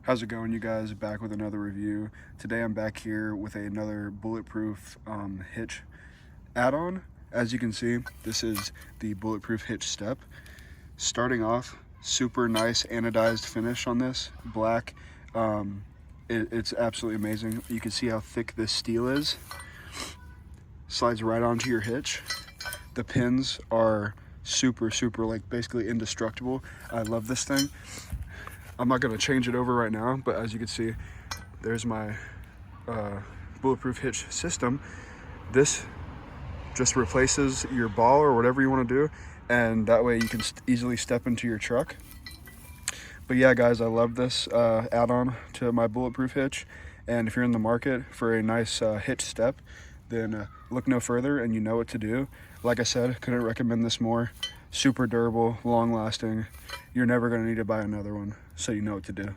How's it going, you guys? Back with another review. Today I'm back here with another bulletproof hitch add-on. As you can see, this is the bulletproof hitch step. Starting off, super nice anodized finish on this, black. It's absolutely amazing. You can see how thick this steel is. Slides right onto your hitch. The pins are super, like basically indestructible. I love this thing. I'm not gonna change it over right now, but as you can see, there's my bulletproof hitch system. This just replaces your ball or whatever you want to do, and that way you can easily step into your truck. But yeah, guys, I love this add-on to my bulletproof hitch, and if you're in the market for a nice hitch step, then look no further and you know what to do. Like I said, couldn't recommend this more. Super durable, long lasting. You're never going to need to buy another one, so you know what to do.